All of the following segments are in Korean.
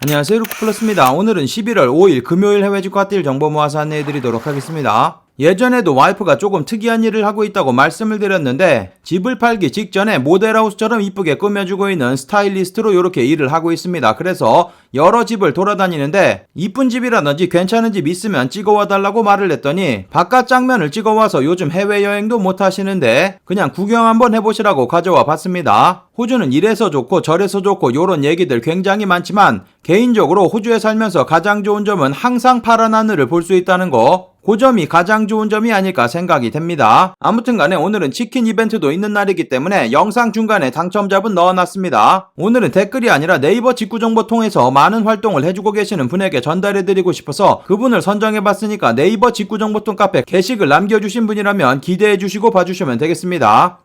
안녕하세요, 루크플러스입니다. 오늘은 11월 5일 금요일 해외 주가딜 정보 모아서 안내해드리도록 하겠습니다. 예전에도 와이프가 조금 특이한 일을 하고 있다고 말씀을 드렸는데 집을 팔기 직전에 모델하우스처럼 이쁘게 꾸며주고 있는 스타일리스트로 이렇게 일을 하고 있습니다. 그래서 여러 집을 돌아다니는데 이쁜 집이라든지 괜찮은 집 있으면 찍어와 달라고 말을 했더니 바깥 장면을 찍어와서 요즘 해외여행도 못 하시는데 그냥 구경 한번 해보시라고 가져와 봤습니다. 호주는 이래서 좋고 저래서 좋고 요런 얘기들 굉장히 많지만 개인적으로 호주에 살면서 가장 좋은 점은 항상 파란 하늘을 볼 수 있다는 거, 그 점이 가장 좋은 점이 아닐까 생각이 됩니다. 아무튼 간에 오늘은 치킨 이벤트도 있는 날이기 때문에 영상 중간에 당첨자분 넣어놨습니다. 오늘은 댓글이 아니라 네이버 직구정보 통해서 많은 활동을 해주고 계시는 분에게 전달해드리고 싶어서 그분을 선정해봤으니까 네이버 직구정보통 카페 게시글 남겨주신 분이라면 기대해주시고 봐주시면 되겠습니다.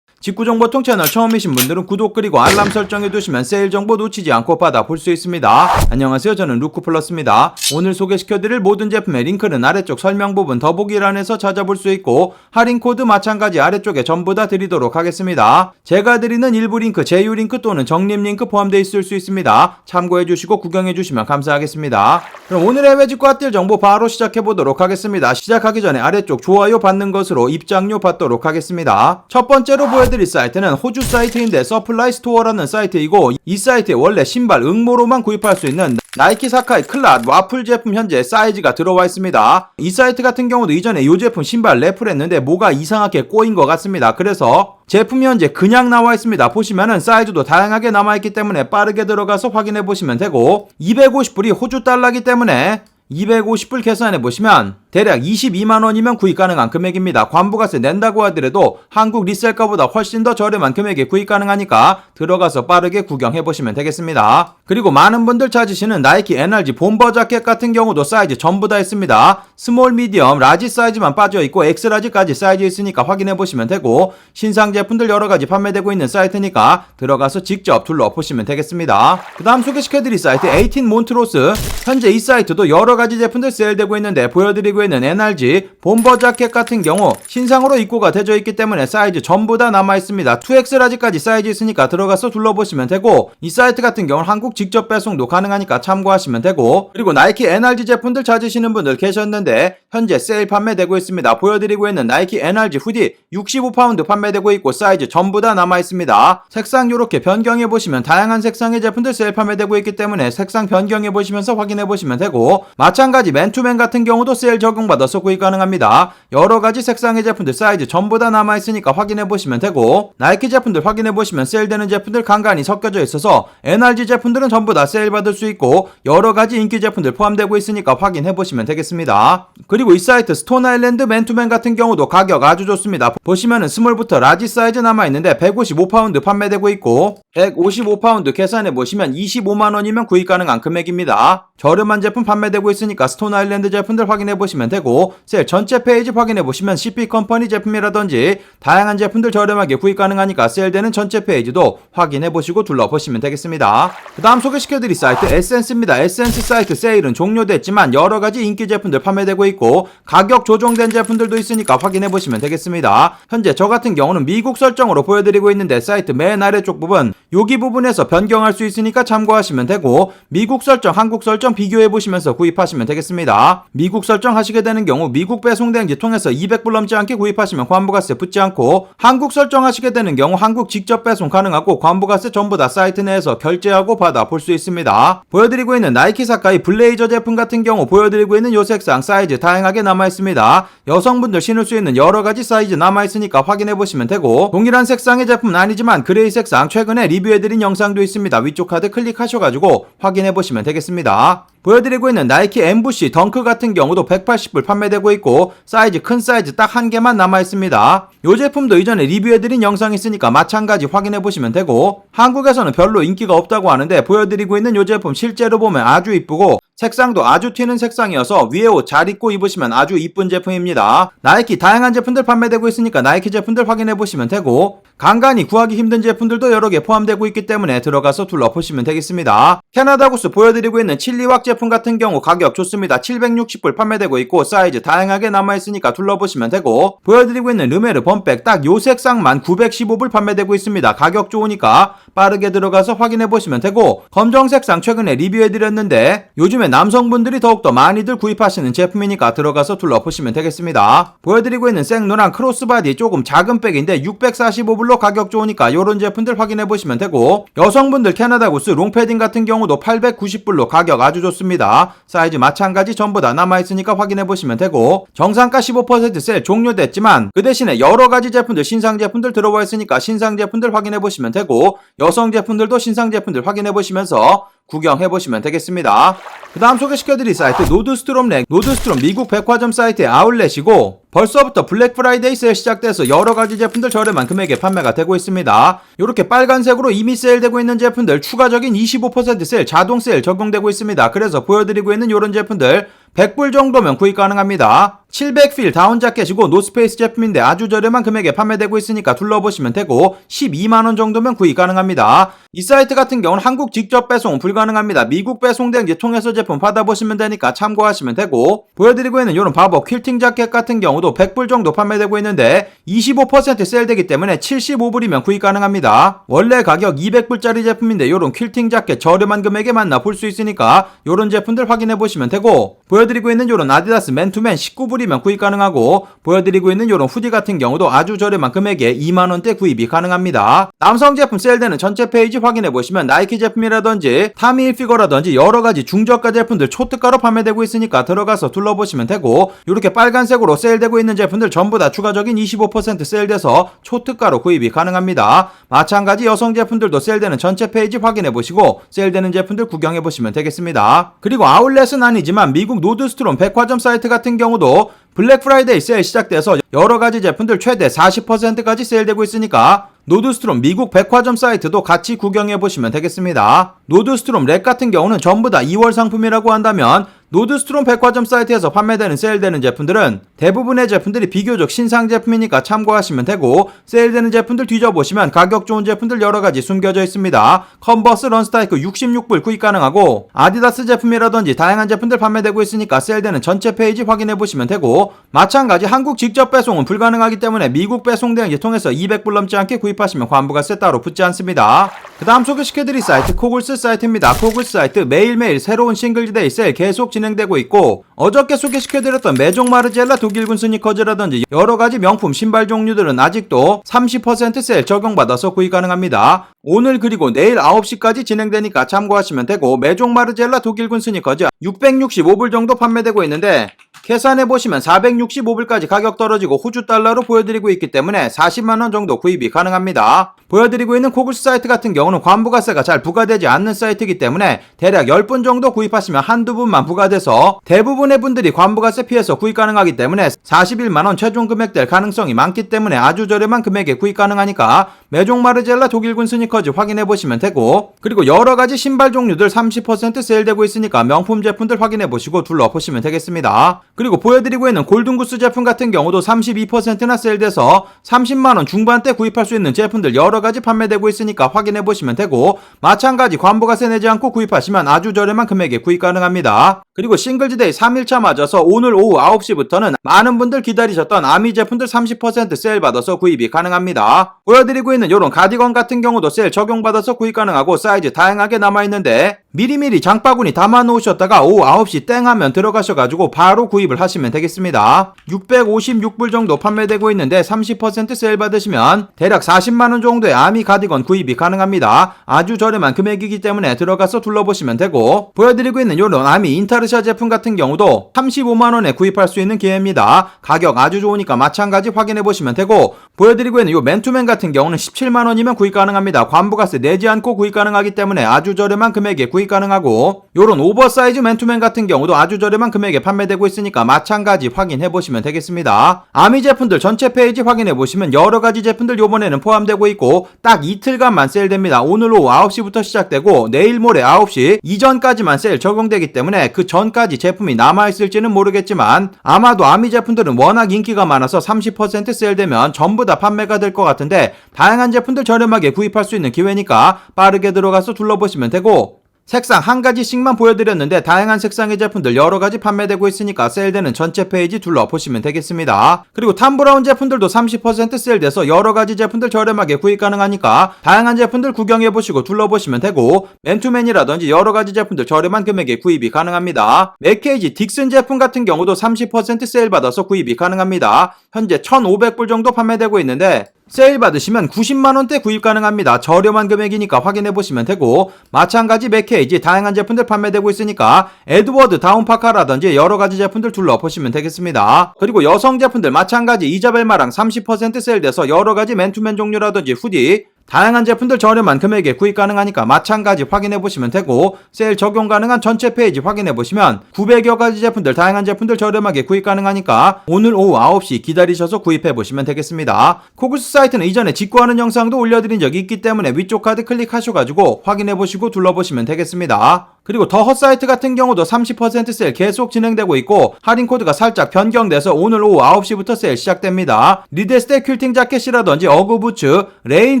직구정보통 채널 처음이신 분들은 구독 그리고 알람 설정해두시면 세일 정보 놓치지 않고 받아볼 수 있습니다. 안녕하세요, 저는 루크플러스입니다. 오늘 소개시켜드릴 모든 제품의 링크는 아래쪽 설명 부분 더보기란에서 찾아볼 수 있고 할인 코드 마찬가지 아래쪽에 전부 다 드리도록 하겠습니다. 제가 드리는 일부 링크, 제휴 링크 또는 적립 링크 포함되어 있을 수 있습니다. 참고해주시고 구경해주시면 감사하겠습니다. 그럼 오늘의 해외 직구딜 정보 바로 시작해보도록 하겠습니다. 시작하기 전에 아래쪽 좋아요 받는 것으로 입장료 받도록 하겠습니다. 첫 번째로 보여드릴 사이트는 호주 사이트인데 서플라이 스토어라는 사이트이고 이 사이트에 원래 신발 응모로만 구입할 수 있는 나이키 사카이 클랏 와플 제품 현재 사이즈가 들어와 있습니다. 이 사이트 같은 경우도 이전에 이 제품 신발 랩을 했는데 뭐가 이상하게 꼬인 것 같습니다. 그래서 제품이 현재 그냥 나와 있습니다. 보시면은 사이즈도 다양하게 남아있기 때문에 빠르게 들어가서 확인해 보시면 되고 250불이 호주 달러기 때문에 250불 계산해 보시면 대략 22만원이면 구입 가능한 금액입니다. 관부가세 낸다고 하더라도 한국 리셀가보다 훨씬 더 저렴한 금액에 구입 가능하니까 들어가서 빠르게 구경해 보시면 되겠습니다. 그리고 많은 분들 찾으시는 나이키 NRG bomber 자켓 같은 경우도 사이즈 전부 다 있습니다. 스몰, 미디엄, 라지 사이즈만 빠져있고 엑스라지까지 사이즈 있으니까 확인해 보시면 되고 신상 제품들 여러가지 판매되고 있는 사이트니까 들어가서 직접 둘러보시면 되겠습니다. 그 다음 소개시켜드릴 사이트 18 몬트로스, 현재 이 사이트도 여러가지 제품들 세일되고 있는데 보여드리고 있는 NRG bomber 자켓 같은 경우 신상으로 입고가 되어 있기 때문에 사이즈 전부 다 남아있습니다. 2X 라지까지 사이즈 있으니까 들어가서 둘러보시면 되고 이 사이트 같은 경우는 한국 직접 배송도 가능하니까 참고하시면 되고 그리고 나이키 NRG 제품들 찾으시는 분들 계셨는데 현재 세일 판매되고 있습니다. 보여드리고 있는 나이키 NRG 후디 65파운드 판매되고 있고 사이즈 전부 다 남아있습니다. 색상 요렇게 변경해보시면 다양한 색상의 제품들 세일 판매되고 있기 때문에 색상 변경해보시면서 확인해보시면 되고 마찬가지 맨투맨 같은 경우도 세일 적용받아서 구입 가능합니다. 여러가지 색상의 제품들 사이즈 전부 다 남아있으니까 확인해보시면 되고 나이키 제품들 확인해보시면 세일되는 제품들 간간히 섞여져 있어서 NRG 제품들은 전부 다 세일 받을 수 있고 여러가지 인기 제품들 포함되고 있으니까 확인해보시면 되겠습니다. 그리고 이 사이트 스톤 아일랜드 맨투맨 같은 경우도 가격 아주 좋습니다. 보시면은 스몰부터 라지 사이즈 남아있는데 155파운드 판매되고 있고 155파운드 계산해보시면 25만원이면 구입 가능한 금액입니다. 저렴한 제품 판매되고 있으니까 스톤 아일랜드 제품들 확인해보시면 되고 세일 전체 페이지 확인해보시면 CP 컴퍼니 제품이라든지 다양한 제품들 저렴하게 구입 가능하니까 세일되는 전체 페이지도 확인해보시고 둘러보시면 되겠습니다. 그 다음 소개시켜드릴 사이트 에센스입니다. 에센스 사이트 세일은 종료됐지만 여러가지 인기 제품들 판매되고 있고 가격 조정된 제품들도 있으니까 확인해보시면 되겠습니다. 현재 저 같은 경우는 미국 설정으로 보여드리고 있는데 사이트 맨 아래쪽 부분 여기 부분에서 변경할 수 있으니까 참고하시면 되고 미국 설정, 한국 설정 비교해보시면서 구입하시면 되겠습니다. 미국 설정 하시게 되는 경우 미국 배송대행지 통해서 200불 넘지 않게 구입하시면 관부가세 붙지 않고 한국 설정하시게 되는 경우 한국 직접 배송 가능하고 관부가세 전부 다 사이트 내에서 결제하고 받아볼 수 있습니다. 보여드리고 있는 나이키 사카이 블레이저 제품 같은 경우 보여드리고 있는 요 색상 사이즈 다양하게 남아있습니다. 여성분들 신을 수 있는 여러가지 사이즈 남아있으니까 확인해보시면 되고 동일한 색상의 제품은 아니지만 그레이 색상 최근에 리뷰해드린 영상도 있습니다. 위쪽 카드 클릭하셔가지고 확인해보시면 되겠습니다. 보여드리고 있는 나이키 엠부시 덩크 같은 경우도 180불 판매되고 있고 사이즈 큰 사이즈 딱 한 개만 남아있습니다. 이 제품도 이전에 리뷰해드린 영상이 있으니까 마찬가지 확인해보시면 되고 한국에서는 별로 인기가 없다고 하는데 보여드리고 있는 이 제품 실제로 보면 아주 이쁘고 색상도 아주 튀는 색상이어서 위에 옷 잘 입고 입으시면 아주 이쁜 제품입니다. 나이키 다양한 제품들 판매되고 있으니까 나이키 제품들 확인해보시면 되고, 간간히 구하기 힘든 제품들도 여러 개 포함되고 있기 때문에 들어가서 둘러보시면 되겠습니다. 캐나다 구스 보여드리고 있는 칠리왁 제품 같은 경우 가격 좋습니다. 760불 판매되고 있고 사이즈 다양하게 남아있으니까 둘러보시면 되고, 보여드리고 있는 르메르 범백 딱 요 색상만 915불 판매되고 있습니다. 가격 좋으니까 빠르게 들어가서 확인해보시면 되고, 검정 색상 최근에 리뷰해드렸는데 요즘에 남성분들이 더욱더 많이들 구입하시는 제품이니까 들어가서 둘러보시면 되겠습니다. 보여드리고 있는 생노랑 크로스바디 조금 작은 백인데 645불로 가격 좋으니까 요런 제품들 확인해보시면 되고, 여성분들 캐나다 구스 롱패딩 같은 경우도 890불로 가격 아주 좋습니다. 사이즈 마찬가지 전부 다 남아있으니까 확인해보시면 되고, 정상가 15% 세일 종료됐지만 그 대신에 여러가지 제품들 신상 제품들 들어와 있으니까 신상 제품들 확인해보시면 되고, 여성 제품들도 신상 제품들 확인해보시면서 구경해보시면 되겠습니다. 그 다음 소개시켜드릴 사이트 노드스트롬 노드스트롬 미국 백화점 사이트의 아울렛이고, 벌써부터 블랙 프라이데이 세일 시작돼서 여러가지 제품들 저렴한 금액에 판매가 되고 있습니다. 이렇게 빨간색으로 이미 세일되고 있는 제품들 추가적인 25% 세일 자동 세일 적용되고 있습니다. 그래서 보여드리고 있는 이런 제품들 100불 정도면 구입 가능합니다. 700필 다운 자켓이고 노스페이스 제품인데 아주 저렴한 금액에 판매되고 있으니까 둘러보시면 되고, 12만원 정도면 구입 가능합니다. 이 사이트 같은 경우는 한국 직접 배송은 불가능합니다. 미국 배송 대행지 통해서 제품 받아보시면 되니까 참고하시면 되고, 보여드리고 있는 이런 바버 퀼팅 자켓 같은 경우도 100불 정도 판매되고 있는데 25% 세일되기 때문에 75불이면 구입 가능합니다. 원래 가격 200불짜리 제품인데 이런 퀼팅 자켓 저렴한 금액에 만나볼 수 있으니까 이런 제품들 확인해보시면 되고, 보여드리고 있는 이런 아디다스 맨투맨 19불이면 구입 가능하고, 보여드리고 있는 이런 후디 같은 경우도 아주 저렴한 금액에 2만원대 구입이 가능합니다. 남성 제품 세일되는 전체 페이지 확인해보시면 나이키 제품이라든지 타미 힐피거라든지 여러가지 중저가 제품들 초특가로 판매되고 있으니까 들어가서 둘러보시면 되고, 이렇게 빨간색으로 세일되고 있는 제품들 전부 다 추가적인 25% 세일돼서 초특가로 구입이 가능합니다. 마찬가지 여성 제품들도 세일되는 전체 페이지 확인해보시고 세일되는 제품들 구경해보시면 되겠습니다. 그리고 아울렛은 아니지만 미국 노드스트롬 백화점 사이트 같은 경우도 블랙 프라이데이 세일 시작돼서 여러가지 제품들 최대 40%까지 세일되고 있으니까 노드스트롬 미국 백화점 사이트도 같이 구경해보시면 되겠습니다. 노드스트롬 렉 같은 경우는 전부 다 2월 상품이라고 한다면 노드스트롬 백화점 사이트에서 판매되는 세일되는 제품들은 대부분의 제품들이 비교적 신상 제품이니까 참고하시면 되고, 세일되는 제품들 뒤져보시면 가격 좋은 제품들 여러가지 숨겨져 있습니다. 컨버스 런스타이크 66불 구입 가능하고, 아디다스 제품이라든지 다양한 제품들 판매되고 있으니까 세일되는 전체 페이지 확인해보시면 되고, 마찬가지 한국 직접 배송은 불가능하기 때문에 미국 배송 대행지 통해서 200불 넘지 않게 구입하시면 환부가세 따로 붙지 않습니다. 그 다음 소개시켜드릴 사이트 코글스 사이트입니다. 코글스 사이트 매일매일 새로운 싱글즈데이 세일 계속 진행되고 있고, 어저께 소개시켜드렸던 메종 마르젤라 독일군 스니커즈라든지 여러가지 명품 신발 종류들은 아직도 30% 세일 적용받아서 구입 가능합니다. 오늘 그리고 내일 9시까지 진행되니까 참고하시면 되고, 메종 마르젤라 독일군 스니커즈 665불 정도 판매되고 있는데 계산해보시면 465불까지 가격 떨어지고 호주 달러로 보여드리고 있기 때문에 40만원 정도 구입이 가능합니다. 보여드리고 있는 코글스 사이트 같은 경우는 관부가세가 잘 부과되지 않는 사이트이기 때문에 대략 10분 정도 구입하시면 한두 분만 부과돼서 대부분의 분들이 관부가세 피해서 구입 가능하기 때문에 41만원 최종 금액될 가능성이 많기 때문에 아주 저렴한 금액에 구입 가능하니까 메종 마르젤라 독일군 스니커즈 확인해보시면 되고, 그리고 여러가지 신발 종류들 30% 세일되고 있으니까 명품 제품들 확인해보시고 둘러보시면 되겠습니다. 그리고 보여드리고 있는 골든구스 제품 같은 경우도 32%나 세일돼서 30만원 중반대 구입할 수 있는 제품들 여러가지 판매되고 있으니까 확인해보시면 되고, 마찬가지 관부가세 내지 않고 구입하시면 아주 저렴한 금액에 구입 가능합니다. 그리고 싱글즈데이 3일차 맞아서 오늘 오후 9시부터는 많은 분들 기다리셨던 아미 제품들 30% 세일 받아서 구입이 가능합니다. 보여드리고 있는 이런 가디건 같은 경우도 세일 적용받아서 구입 가능하고 사이즈 다양하게 남아있는데 미리미리 장바구니 담아놓으셨다가 오후 9시 땡 하면 들어가셔가지고 바로 구입을 하시면 되겠습니다. 656불 정도 판매되고 있는데 30% 세일 받으시면 대략 40만원 정도의 아미 가디건 구입이 가능합니다. 아주 저렴한 금액이기 때문에 들어가서 둘러보시면 되고, 보여드리고 있는 이런 아미 인타르샤 제품 같은 경우도 35만원에 구입할 수 있는 기회입니다. 가격 아주 좋으니까 마찬가지 확인해보시면 되고, 보여드리고 있는 이 맨투맨 같은 경우는 17만원이면 구입 가능합니다. 관부가세 내지 않고 구입 가능하기 때문에 아주 저렴한 금액에 구입 구입 가능하고 요런 오버사이즈 맨투맨 같은 경우도 아주 저렴한 금액에 판매되고 있으니까 마찬가지 확인해보시면 되겠습니다. 아미 제품들 전체 페이지 확인해보시면 여러가지 제품들 요번에는 포함되고 있고 딱 이틀간만 세일됩니다. 오늘 오후 9시부터 시작되고 내일 모레 9시 이전까지만 세일 적용되기 때문에 그 전까지 제품이 남아있을지는 모르겠지만 아마도 아미 제품들은 워낙 인기가 많아서 30% 세일되면 전부 다 판매가 될 것 같은데 다양한 제품들 저렴하게 구입할 수 있는 기회니까 빠르게 들어가서 둘러보시면 되고 색상 한 가지씩만 보여드렸는데 다양한 색상의 제품들 여러가지 판매되고 있으니까 세일되는 전체 페이지 둘러보시면 되겠습니다. 그리고 탐브라운 제품들도 30% 세일돼서 여러가지 제품들 저렴하게 구입 가능하니까 다양한 제품들 구경해보시고 둘러보시면 되고 맨투맨이라든지 여러가지 제품들 저렴한 금액에 구입이 가능합니다. 맥케이지 딕슨 제품 같은 경우도 30% 세일 받아서 구입이 가능합니다. 현재 1,500불 정도 판매되고 있는데 세일 받으시면 90만원대 구입 가능합니다. 저렴한 금액이니까 확인해보시면 되고 마찬가지 맥케이지 다양한 제품들 판매되고 있으니까 에드워드 다운파카라든지 여러가지 제품들 둘러보시면 되겠습니다. 그리고 여성 제품들 마찬가지 이자벨마랑 30% 세일돼서 여러가지 맨투맨 종류라든지 후디 다양한 제품들 저렴한 금액에 구입 가능하니까 마찬가지 확인해보시면 되고 세일 적용 가능한 전체 페이지 확인해보시면 900여 가지 제품들 다양한 제품들 저렴하게 구입 가능하니까 오늘 오후 9시 기다리셔서 구입해보시면 되겠습니다. 코글스 사이트는 이전에 직구하는 영상도 올려드린 적이 있기 때문에 위쪽 카드 클릭하셔가지고 확인해보시고 둘러보시면 되겠습니다. 그리고 더 헛사이트 같은 경우도 30% 세일 계속 진행되고 있고 할인 코드가 살짝 변경돼서 오늘 오후 9시부터 세일 시작됩니다. 리데스테 퀼팅 자켓이라든지 어그 부츠, 레인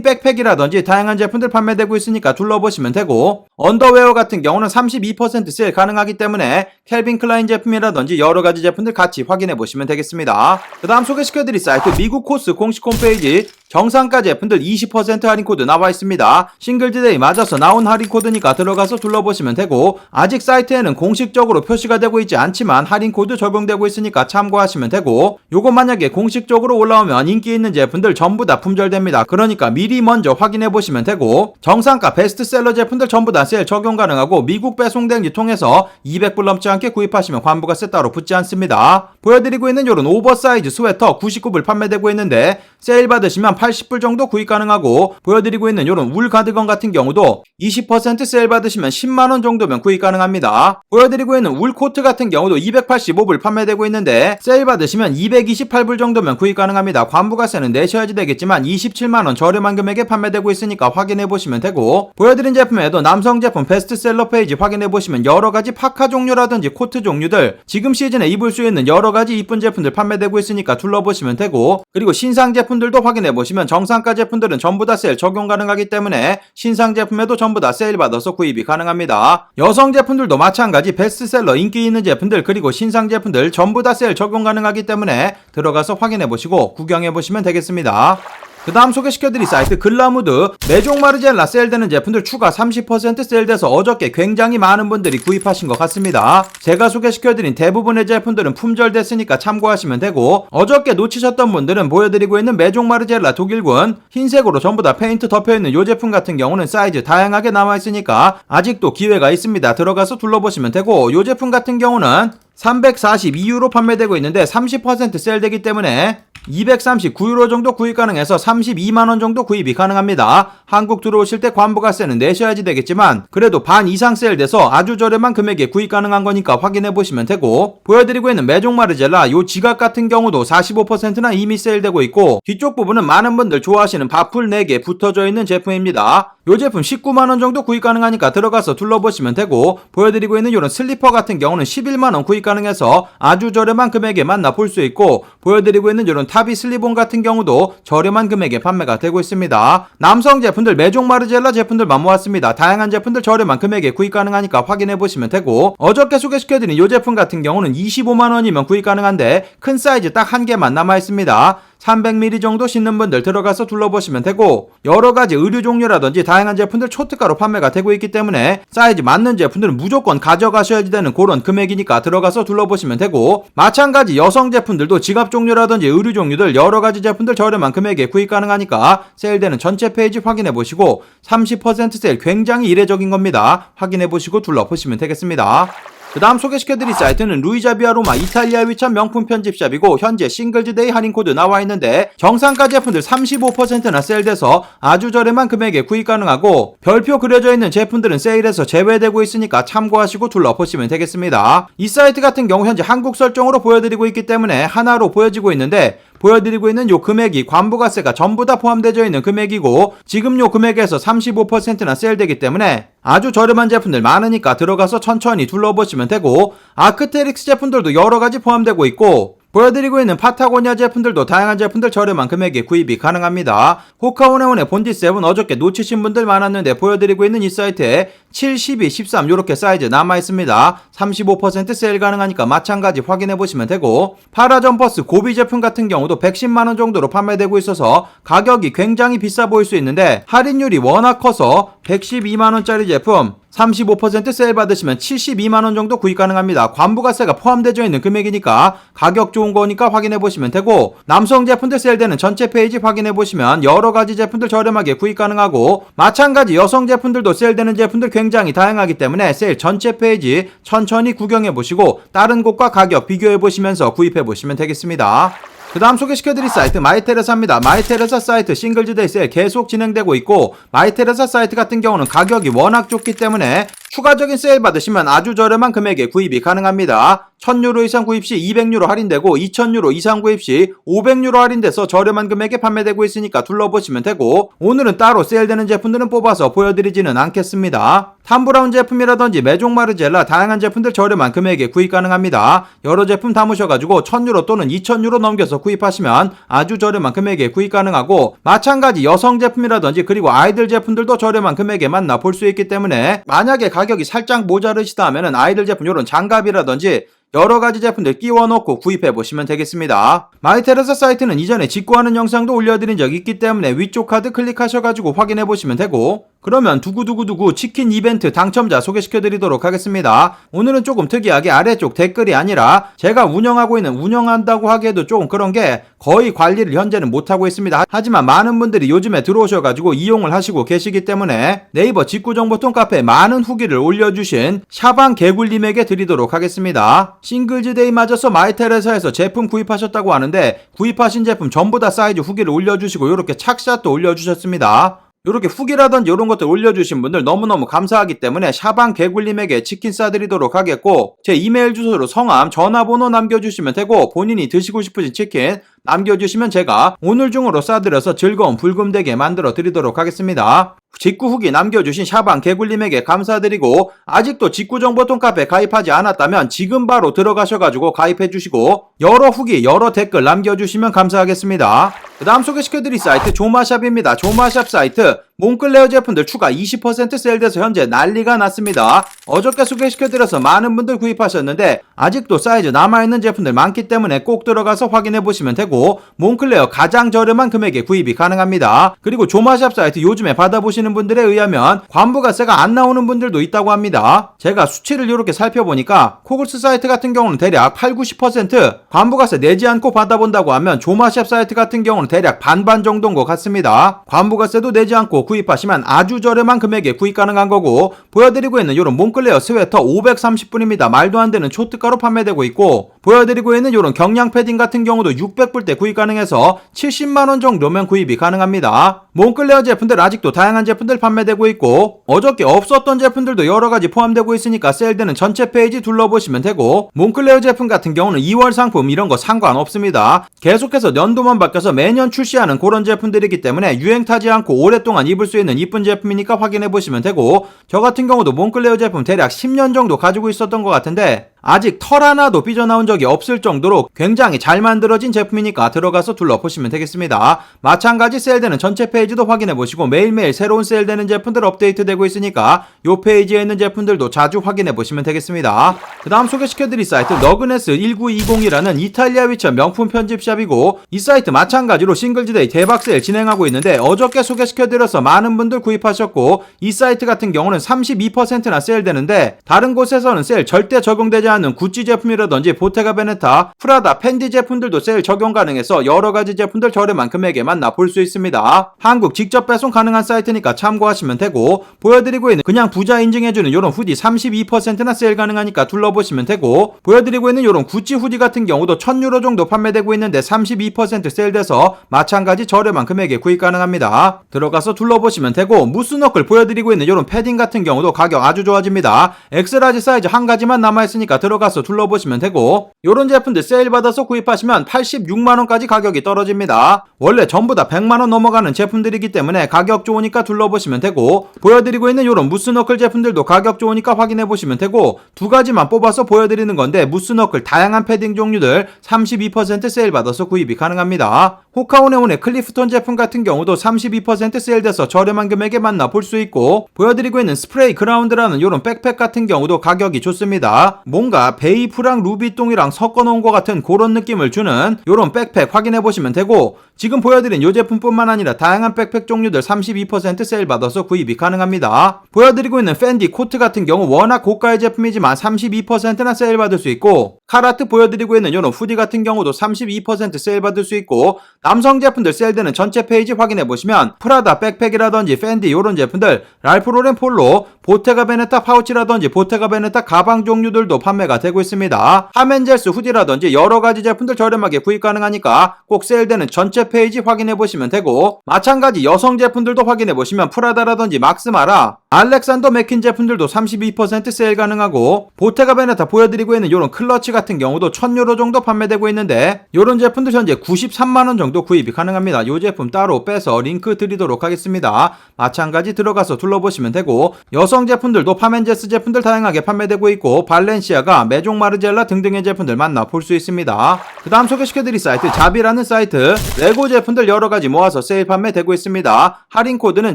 백팩이라든지 다양한 제품들 판매되고 있으니까 둘러보시면 되고 언더웨어 같은 경우는 32% 세일 가능하기 때문에 캘빈 클라인 제품이라든지 여러가지 제품들 같이 확인해보시면 되겠습니다. 그 다음 소개시켜드릴 사이트 미국 코스 공식 홈페이지 정상가 제품들 20% 할인 코드 나와 있습니다. 싱글드데이 맞아서 나온 할인 코드니까 들어가서 둘러보시면 되고 아직 사이트에는 공식적으로 표시가 되고 있지 않지만 할인 코드 적용되고 있으니까 참고하시면 되고 요거 만약에 공식적으로 올라오면 인기 있는 제품들 전부 다 품절됩니다. 그러니까 미리 먼저 확인해 보시면 되고 정상가 베스트셀러 제품들 전부 다 세일 적용 가능하고 미국 배송 대행지 통해서 200불 넘지 않게 구입하시면 관부가세 따로 붙지 않습니다. 보여드리고 있는 요런 오버사이즈 스웨터 99불 판매되고 있는데 세일 받으시면 80불 정도 구입 가능하고 보여드리고 있는 요런 울 가드건 같은 경우도 20% 세일 받으시면 10만원 정도면 구입 가능합니다. 보여드리고 있는 울 코트 같은 경우도 285불 판매되고 있는데 세일 받으시면 228불 정도면 구입 가능합니다. 관부가세는 내셔야지 되겠지만 27만원 저렴한 금액에 판매되고 있으니까 확인해보시면 되고 보여드린 제품에도 남성 제품 베스트셀러 페이지 확인해보시면 여러가지 파카 종류라든지 코트 종류들 지금 시즌에 입을 수 있는 여러가지 이쁜 제품들 판매되고 있으니까 둘러보시면 되고 그리고 신상 제품들도 확인해보시면 정상가 제품들은 전부 다 세일 적용 가능하기 때문에 신상 제품에도 전부 다 세일 받아서 구입이 가능합니다. 여성 제품들도 마찬가지 베스트셀러 인기 있는 제품들 그리고 신상 제품들 전부 다 세일 적용 가능하기 때문에 들어가서 확인해보시고 구경해보시면 되겠습니다. 그 다음 소개시켜드릴 사이트 글라무드 메종 마르젤라 세일되는 제품들 추가 30% 세일돼서 어저께 굉장히 많은 분들이 구입하신 것 같습니다. 제가 소개시켜드린 대부분의 제품들은 품절됐으니까 참고하시면 되고 어저께 놓치셨던 분들은 보여드리고 있는 메종 마르젤라 독일군 흰색으로 전부 다 페인트 덮여있는 이 제품 같은 경우는 사이즈 다양하게 남아있으니까 아직도 기회가 있습니다. 들어가서 둘러보시면 되고 이 제품 같은 경우는 342유로 판매되고 있는데 30% 세일되기 때문에 239유로 정도 구입 가능해서 32만원 정도 구입이 가능합니다. 한국 들어오실 때 관부가세는 내셔야지 되겠지만 그래도 반 이상 세일돼서 아주 저렴한 금액에 구입 가능한 거니까 확인해보시면 되고 보여드리고 있는 메종 마르젤라 요 지갑 같은 경우도 45%나 이미 세일되고 있고 뒤쪽 부분은 많은 분들 좋아하시는 바풀 4개 붙어져 있는 제품입니다. 요 제품 19만원 정도 구입 가능하니까 들어가서 둘러보시면 되고 보여드리고 있는 요런 슬리퍼 같은 경우는 11만원 구입 가능해서 아주 저렴한 금액에 만나볼 수 있고 보여드리고 있는 요런 타비 슬리본 같은 경우도 저렴한 금액에 판매가 되고 있습니다. 남성 제품들 메종 마르젤라 제품들만 모았습니다. 다양한 제품들 저렴한 금액에 구입 가능하니까 확인해보시면 되고 어저께 소개시켜드린 이 제품 같은 경우는 25만원이면 구입 가능한데 큰 사이즈 딱 한 개만 남아있습니다. 300ml 정도 신는 분들 들어가서 둘러보시면 되고 여러가지 의류 종류라든지 다양한 제품들 초특가로 판매가 되고 있기 때문에 사이즈 맞는 제품들은 무조건 가져가셔야지 되는 그런 금액이니까 들어가서 둘러보시면 되고 마찬가지 여성 제품들도 지갑 종류라든지 의류 종류들 여러가지 제품들 저렴한 금액에 구입 가능하니까 세일되는 전체 페이지 확인해보시고 30% 세일 굉장히 이례적인 겁니다. 확인해보시고 둘러보시면 되겠습니다. 그 다음 소개시켜드릴 사이트는 루이자비아 로마 이탈리아 위참 명품 편집샵이고 현재 싱글즈데이 할인코드 나와 있는데 정상가 제품들 35%나 세일돼서 아주 저렴한 금액에 구입 가능하고 별표 그려져 있는 제품들은 세일에서 제외되고 있으니까 참고하시고 둘러보시면 되겠습니다. 이 사이트 같은 경우 현재 한국 설정으로 보여드리고 있기 때문에 하나로 보여지고 있는데 보여드리고 있는 요 금액이 관부가세가 전부 다 포함되어 있는 금액이고 지금 요 금액에서 35%나 세일되기 때문에 아주 저렴한 제품들 많으니까 들어가서 천천히 둘러보시면 되고 아크테릭스 제품들도 여러가지 포함되고 있고 보여드리고 있는 파타고니아 제품들도 다양한 제품들 저렴한 금액에 구입이 가능합니다. 호카오네온의 본디7 어저께 놓치신 분들 많았는데 보여드리고 있는 이 사이트에 7, 12, 13 이렇게 사이즈 남아있습니다. 35% 세일 가능하니까 마찬가지 확인해보시면 되고 파라점퍼스 고비 제품 같은 경우도 110만원 정도로 판매되고 있어서 가격이 굉장히 비싸 보일 수 있는데 할인율이 워낙 커서 112만원짜리 제품 35% 세일 받으시면 72만원 정도 구입 가능합니다. 관부가세가 포함되어 있는 금액이니까 가격 좋은 거니까 확인해보시면 되고 남성 제품들 세일되는 전체 페이지 확인해보시면 여러가지 제품들 저렴하게 구입 가능하고 마찬가지 여성 제품들도 세일되는 제품들 굉장히 다양하기 때문에 세일 전체 페이지 천천히 구경해보시고 다른 곳과 가격 비교해보시면서 구입해보시면 되겠습니다. 그 다음 소개시켜드릴 사이트 마이테레사입니다. 마이테레사 사이트 싱글즈데이 세일 계속 진행되고 있고 마이테레사 사이트 같은 경우는 가격이 워낙 좋기 때문에 추가적인 세일 받으시면 아주 저렴한 금액에 구입이 가능합니다. 1000유로 이상 구입 시 200유로 할인되고 2000유로 이상 구입 시 500유로 할인돼서 저렴한 금액에 판매되고 있으니까 둘러보시면 되고 오늘은 따로 세일되는 제품들은 뽑아서 보여드리지는 않겠습니다. 탐브라운 제품이라든지 메종 마르젤라 다양한 제품들 저렴한 금액에 구입 가능합니다. 여러 제품 담으셔가지고 1000유로 또는 2000유로 넘겨서 구입하시면 아주 저렴한 금액에 구입 가능하고 마찬가지 여성 제품이라든지 그리고 아이들 제품들도 저렴한 금액에 만나볼 수 있기 때문에 만약에 가격이 살짝 모자르시다 하면은 아이들 제품 요런 장갑이라든지 여러가지 제품들 끼워넣고 구입해보시면 되겠습니다. 마이테레사 사이트는 이전에 직구하는 영상도 올려드린 적이 있기 때문에 위쪽 카드 클릭하셔가지고 확인해보시면 되고 그러면 두구두구두구 치킨 이벤트 당첨자 소개시켜드리도록 하겠습니다. 오늘은 조금 특이하게 아래쪽 댓글이 아니라 제가 운영한다고 하기에도 조금 그런 게 거의 관리를 현재는 못하고 있습니다. 하지만 많은 분들이 요즘에 들어오셔가지고 이용을 하시고 계시기 때문에 네이버 직구정보통 카페에 많은 후기를 올려주신 샤방 개굴님에게 드리도록 하겠습니다. 싱글즈데이 맞아서 마이테레사에서 제품 구입하셨다고 하는데 구입하신 제품 전부 다 사이즈 후기를 올려주시고 이렇게 착샷도 올려주셨습니다. 이렇게 후기라든지 이런 것들 올려주신 분들 너무너무 감사하기 때문에 샤방 개굴님에게 치킨 싸드리도록 하겠고 제 이메일 주소로 성함, 전화번호 남겨주시면 되고 본인이 드시고 싶으신 치킨 남겨주시면 제가 오늘 중으로 싸드려서 즐거운 불금되게 만들어 드리도록 하겠습니다. 직구 후기 남겨주신 샤방 개굴님에게 감사드리고 아직도 직구정보통 카페 가입하지 않았다면 지금 바로 들어가셔가지고 가입해주시고 여러 후기 여러 댓글 남겨주시면 감사하겠습니다. 그 다음 소개시켜드릴 사이트 조마샵입니다. 조마샵 사이트 몽클레어 제품들 추가 20% 세일돼서 현재 난리가 났습니다. 어저께 소개시켜드려서 많은 분들 구입하셨는데 아직도 사이즈 남아있는 제품들 많기 때문에 꼭 들어가서 확인해보시면 되고 몽클레어 가장 저렴한 금액에 구입이 가능합니다. 그리고 조마샵 사이트 요즘에 받아보시는 분들에 의하면 관부가세가 안 나오는 분들도 있다고 합니다. 제가 수치를 이렇게 살펴보니까 코글스 사이트 같은 경우는 대략 80-90% 관부가세 내지 않고 받아본다고 하면 조마샵 사이트 같은 경우는 대략 반반 정도인 것 같습니다. 관부가세도 내지 않고 구입하시면 아주 저렴한 금액에 구입 가능한 거고 보여드리고 있는 이런 몽클레어 스웨터 530분입니다. 말도 안 되는 초특가로 판매되고 있고 보여드리고 있는 이런 경량 패딩 같은 경우도 600불대 구입 가능해서 70만원 정도면 구입이 가능합니다. 몽클레어 제품들 아직도 다양한 제품들 판매되고 있고 어저께 없었던 제품들도 여러가지 포함되고 있으니까 세일되는 전체 페이지 둘러보시면 되고 몽클레어 제품 같은 경우는 2월 상품 이런 거 상관없습니다. 계속해서 연도만 바뀌어서 매년 출시하는 그런 제품들이기 때문에 유행 타지 않고 오랫동안 입을 수 있는 이쁜 제품이니까 확인해보시면 되고 저 같은 경우도 몽클레어 제품 대략 10년 정도 가지고 있었던 것 같은데 아직 털 하나도 삐져나온 적이 없을 정도로 굉장히 잘 만들어진 제품이니까 들어가서 둘러보시면 되겠습니다. 마찬가지 세일되는 전체 페이지도 확인해보시고 매일매일 새로운 세일되는 제품들 업데이트되고 있으니까 이 페이지에 있는 제품들도 자주 확인해보시면 되겠습니다. 그 다음 소개시켜드릴 사이트 너그네스 1920이라는 이탈리아 위치한 명품 편집샵이고 이 사이트 마찬가지로 싱글즈데이 대박 세일 진행하고 있는데 어저께 소개시켜드려서 많은 분들 구입하셨고 이 사이트 같은 경우는 32%나 세일되는데 다른 곳에서는 세일 절대 적용되지 않는 구찌 제품이라든지 보테가 베네타, 프라다, 펜디 제품들도 세일 적용 가능해서 여러가지 제품들 저렴한 금액에 만나볼 수 있습니다. 한국 직접 배송 가능한 사이트니까 참고하시면 되고, 보여드리고 있는 그냥 부자 인증해주는 요런 후디 32%나 세일 가능하니까 둘러보시면 되고, 보여드리고 있는 요런 구찌 후디 같은 경우도 1000유로 정도 판매되고 있는데 32% 세일돼서 마찬가지 저렴한 금액에 구입 가능합니다. 들어가서 둘러보시면 되고, 무스너클 보여드리고 있는 요런 패딩 같은 경우도 가격 아주 좋아집니다. 엑스라지 사이즈 한 가지만 남아있으니까 들어가서 둘러보시면 되고, 요런 제품들 세일 받아서 구입하시면 86만원까지 가격이 떨어집니다. 원래 전부 다 100만원 넘어가는 제품들이기 때문에 가격 좋으니까 둘러보시면 되고, 보여드리고 있는 요런 무스너클 제품들도 가격 좋으니까 확인해보시면 되고, 두 가지만 뽑아서 보여드리는 건데, 무스너클 다양한 패딩 종류들 32% 세일 받아서 구입이 가능합니다. 호카오네온의 클리프톤 제품 같은 경우도 32% 세일돼서 저렴한 금액에 만나볼 수 있고, 보여드리고 있는 스프레이 그라운드라는 요런 백팩 같은 경우도 가격이 좋습니다. 뭔가 베이프랑 루비똥이랑 섞어놓은 것 같은 그런 느낌을 주는 요런 백팩 확인해보시면 되고, 지금 보여드린 요 제품뿐만 아니라 다양한 백팩 종류들 32% 세일 받아서 구입이 가능합니다. 보여드리고 있는 팬디 코트 같은 경우 워낙 고가의 제품이지만 32%나 세일 받을 수 있고, 카라트 보여드리고 있는 요런 후디 같은 경우도 32% 세일 받을 수 있고, 남성 제품들 세일되는 전체 페이지 확인해보시면 프라다 백팩이라든지 팬디 요런 제품들, 랄프로렌 폴로, 보테가 베네타 파우치라든지 보테가 베네타 가방 종류들도 판매가 되고 있습니다. 하멘젤스 후디라든지 여러가지 제품들 저렴하게 구입 가능하니까 꼭 세일되는 전체 페이지 확인해보시면 되고, 마찬가지 여성 제품들도 확인해보시면 프라다라든지 막스마라, 알렉산더 맥퀸 제품들도 32% 세일 가능하고, 보테가 베네타 보여드리고 있는 요런 클러치 같은 경우도 1000유로 정도 판매되고 있는데, 요런 제품들 현재 93만원 정도 구입이 가능합니다. 요 제품 따로 빼서 링크 드리도록 하겠습니다. 마찬가지 들어가서 둘러보시면 되고, 여성 제품들도 파멘제스 제품들 다양하게 판매되고 있고, 발렌시아가, 메종 마르젤라 등등의 제품들 만나볼 수 있습니다. 그 다음 소개시켜드릴 사이트 자비라는 사이트, 레고 제품들 여러가지 모아서 세일 판매되고 있습니다. 할인 코드는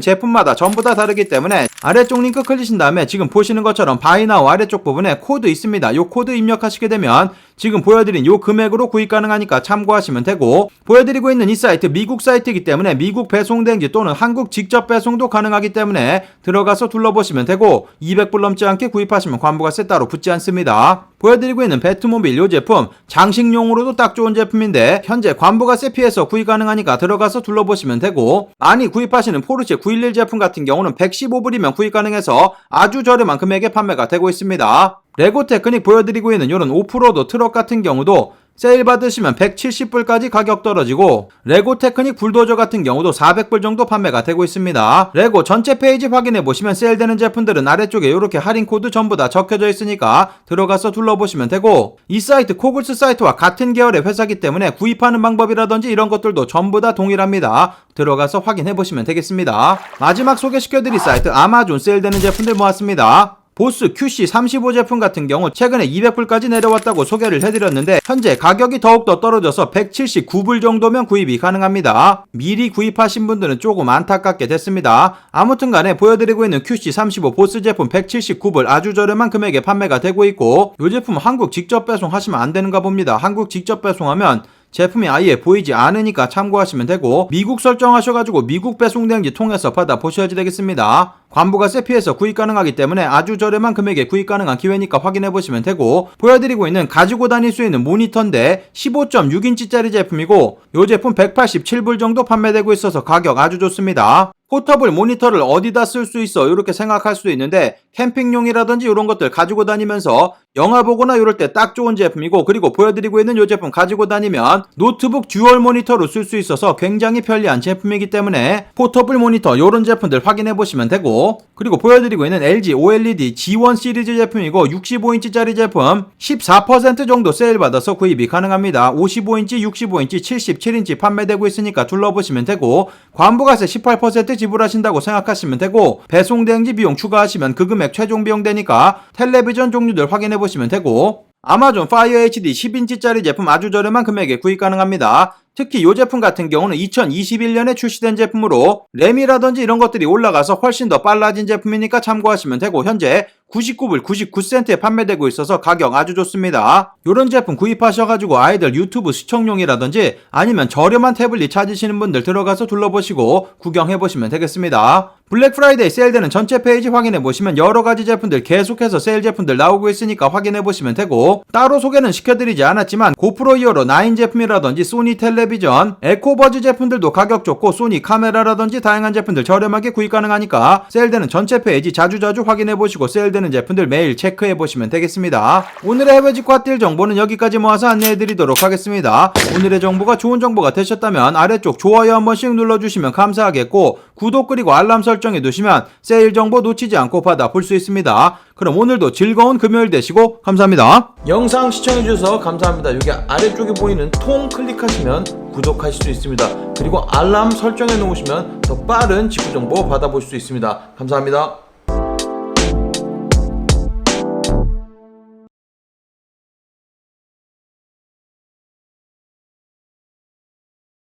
제품마다 전부 다 다르기 때문에 아래쪽 링크 클릭하신 다음에 지금 보시는 것처럼 바이나우 아래쪽 부분에 코드 있습니다. 요 코드 입력하시게 되면 지금 보여드린 요 금액으로 구입 가능하니까 참고하시면 되고, 보여드리고 있는 이 사이트 미국 사이트이기 때문에 미국 배송 대행지 또는 한국 직접 배송도 가능하기 때문에 들어가서 둘러보시면 되고, 200불 넘지 않게 구입하시면 관부가세 따로 붙지 않습니다. 보여드리고 있는 배트모빌 요 제품 장식용으로도 딱 좋은 제품인데 현재 관부가세 피해서 구입 가능하니까 들어가서 둘러보시면 되고, 많이 구입하시는 포르쉐 911 제품 같은 경우는 115불이면 구입 가능해서 아주 저렴한 금액에 판매가 되고 있습니다. 레고 테크닉 보여드리고 있는 이런 오프로드 트럭 같은 경우도 세일 받으시면 170불까지 가격 떨어지고, 레고 테크닉 불도저 같은 경우도 400불 정도 판매가 되고 있습니다. 레고 전체 페이지 확인해보시면 세일되는 제품들은 아래쪽에 이렇게 할인 코드 전부 다 적혀져 있으니까 들어가서 둘러보시면 되고, 이 사이트 코글스 사이트와 같은 계열의 회사기 때문에 구입하는 방법이라든지 이런 것들도 전부 다 동일합니다. 들어가서 확인해보시면 되겠습니다. 마지막 소개시켜드릴 사이트 아마존 세일되는 제품들 모았습니다. 보스 QC35 제품 같은 경우 최근에 200불까지 내려왔다고 소개를 해드렸는데 현재 가격이 더욱더 떨어져서 179불 정도면 구입이 가능합니다. 미리 구입하신 분들은 조금 안타깝게 됐습니다. 아무튼 간에 보여드리고 있는 QC35 보스 제품 179불 아주 저렴한 금액에 판매가 되고 있고, 이 제품 한국 직접 배송하시면 안 되는가 봅니다. 한국 직접 배송하면 제품이 아예 보이지 않으니까 참고하시면 되고, 미국 설정하셔가지고 미국 배송 대행지 통해서 받아보셔야지 되겠습니다. 관부가세 피해서 구입 가능하기 때문에 아주 저렴한 금액에 구입 가능한 기회니까 확인해보시면 되고, 보여드리고 있는 가지고 다닐 수 있는 모니터인데 15.6인치짜리 제품이고, 이 제품 187불 정도 판매되고 있어서 가격 아주 좋습니다. 포터블 모니터를 어디다 쓸 수 있어 이렇게 생각할 수도 있는데, 캠핑용이라든지 이런 것들 가지고 다니면서 영화 보거나 이럴 때 딱 좋은 제품이고, 그리고 보여드리고 있는 이 제품 가지고 다니면 노트북 듀얼 모니터로 쓸 수 있어서 굉장히 편리한 제품이기 때문에 포터블 모니터 이런 제품들 확인해보시면 되고, 그리고 보여드리고 있는 LG OLED G1 시리즈 제품이고 65인치짜리 제품 14% 정도 세일 받아서 구입이 가능합니다. 55인치, 65인치, 77인치 판매되고 있으니까 둘러보시면 되고, 관부가세 18% 지불하신다고 생각하시면 되고, 배송 대행지 비용 추가하시면 그 금액 최종 비용 되니까 텔레비전 종류들 확인해보시면 되고, 아마존 파이어 HD 10인치짜리 제품 아주 저렴한 금액에 구입 가능합니다. 특히 이 제품 같은 경우는 2021년에 출시된 제품으로 램이라든지 이런 것들이 올라가서 훨씬 더 빨라진 제품이니까 참고하시면 되고, 현재 99불 99센트에 판매되고 있어서 가격 아주 좋습니다. 이런 제품 구입하셔가지고 아이들 유튜브 시청용이라든지 아니면 저렴한 태블릿 찾으시는 분들 들어가서 둘러보시고 구경해보시면 되겠습니다. 블랙 프라이데이 세일되는 전체 페이지 확인해보시면 여러가지 제품들 계속해서 세일 제품들 나오고 있으니까 확인해보시면 되고, 따로 소개는 시켜드리지 않았지만 고프로 이어로 9 제품이라든지 소니 텔레비전, 에코버즈 제품들도 가격 좋고 소니 카메라라든지 다양한 제품들 저렴하게 구입 가능하니까 세일되는 전체 페이지 자주자주 확인해보시고 세일되는 제품들 매일 체크해보시면 되겠습니다. 오늘의 해외 직구 핫딜 정보는 여기까지 모아서 안내해드리도록 하겠습니다. 오늘의 정보가 좋은 정보가 되셨다면 아래쪽 좋아요 한 번씩 눌러주시면 감사하겠고, 구독 그리고 알람 설정해 두시면 세일 정보 놓치지 않고 받아볼 수 있습니다. 그럼 오늘도 즐거운 금요일 되시고 감사합니다. 영상 시청해주셔서 감사합니다. 여기 아래쪽에 보이는 통 클릭하시면 구독하실 수 있습니다. 그리고 알람 설정해 놓으시면 더 빠른 직구 정보 받아볼 수 있습니다. 감사합니다.